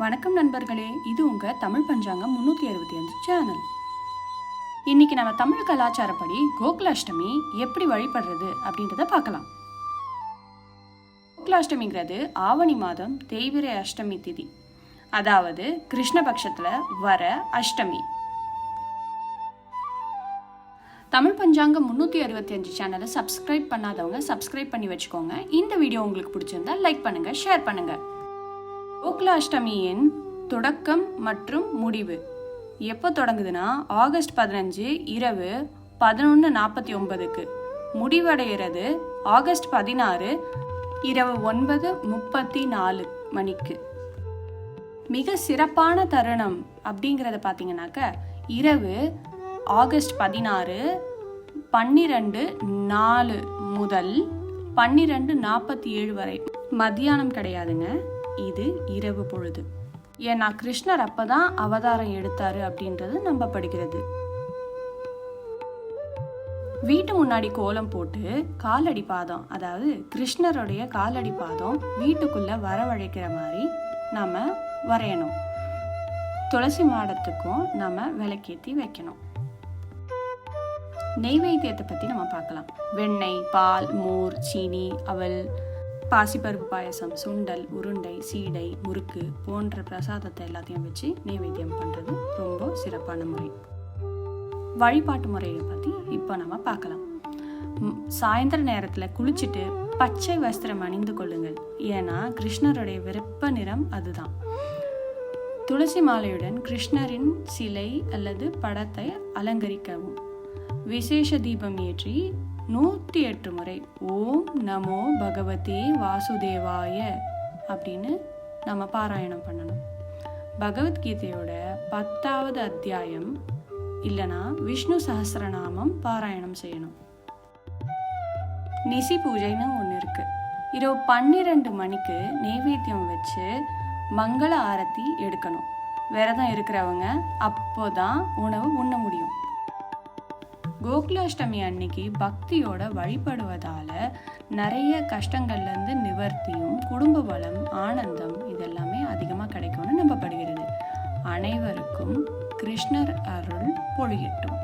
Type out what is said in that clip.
வணக்கம் நண்பர்களே, இது உங்கள் தமிழ் பஞ்சாங்கம் 365 சேனல். இன்னைக்கு நம்ம தமிழ் கலாச்சாரப்படி கோகுலாஷ்டமி எப்படி வழிபடுறது அப்படின்றத பார்க்கலாம். கோகுலாஷ்டமிங்கிறது ஆவணி மாதம் தேய்பிரை அஷ்டமி திதி, அதாவது கிருஷ்ணபக்ஷத்தில் வர அஷ்டமி. தமிழ் பஞ்சாங்கம் 365 சேனலை சப்ஸ்கிரைப் பண்ணாதவங்க சப்ஸ்கிரைப் பண்ணி வச்சுக்கோங்க. இந்த வீடியோ உங்களுக்கு பிடிச்சிருந்தா லைக் பண்ணுங்கள், ஷேர் பண்ணுங்கள். கோகுலாஷ்டமியின் தொடக்கம் மற்றும் முடிவு எப்போ தொடங்குதுன்னா ஆகஸ்ட் 15 இரவு 11:49 முடிவடைகிறது ஆகஸ்ட் 16 இரவு 9:34 மணிக்கு. மிக சிறப்பான தருணம் அப்படிங்கிறத பார்த்தீங்கன்னாக்க இரவு ஆகஸ்ட் 16 12:04 முதல் 12:47 வரை. மத்தியானம் கிடையாதுங்க, இது இரவு பொழுது. ஏன்னா கிருஷ்ணர் அப்பதான் அவதாரம் எடுத்தாரு அப்படின்றது நம்பப்படுகிறது. வீட்டு முன்னாடி கோலம் போட்டு காலடி பாதம், அதாவது கிருஷ்ணருடைய காலடி பாதம் வீட்டுக்குள்ள வரவழைக்கிற மாதிரி நாம வரையணும். துளசி மாடத்துக்கும் நாம விளக்கேற்றி வைக்கணும். நெய்வேத்தியத்தை பற்றி நம்ம பார்க்கலாம். வெண்ணெய், பால், மோர், சீனி, அவல், பாசிப்பருப்பு பாயசம், சுண்டல், உருண்டை, சீடை, முறுக்கு போன்ற பிரசாதத்தை எல்லாத்தையும் வச்சு நெய்வேத்தியம் பண்ணுறது ரொம்ப சிறப்பான முறை. வழிபாட்டு முறையை பற்றி இப்போ நம்ம பார்க்கலாம். சாயந்தர நேரத்தில் குளிச்சுட்டு பச்சை வஸ்திரம் அணிந்து கொள்ளுங்கள். ஏன்னா கிருஷ்ணருடைய விருப்ப நிறம் அதுதான். துளசி மாலையுடன் கிருஷ்ணரின் சிலை அல்லது படத்தை அலங்கரிக்கவும். விசேஷ தீபம் ஏற்றி 108 முறை ஓம் நமோ பகவதே வாசுதேவாய அப்படின்னு நம்ம பாராயணம் பண்ணணும். பகவத்கீதையோட 10வது அத்தியாயம் இல்லைனா விஷ்ணு சஹஸ்ரநாமம் பாராயணம் செய்யணும். நிசி பூஜைன்னு ஒன்று இருக்கு. இரவு 12 மணிக்கு நெய்வேத்தியம் வச்சு மங்கள ஆரத்தி எடுக்கணும். விரதம் இருக்கிறவங்க அப்போதான் உணவு உண்ண முடியும். கோகுலாஷ்டமி அன்னைக்கு பக்தியோட வழிபடுவதால நிறைய கஷ்டங்கள்லேருந்து நிவர்த்தியும், குடும்ப பலம், ஆனந்தம் இதெல்லாமே அதிகமாக கிடைக்கும்னு நம்பப்படுகிறது. அனைவருக்கும் கிருஷ்ணர் அருள் பொழியட்டும்.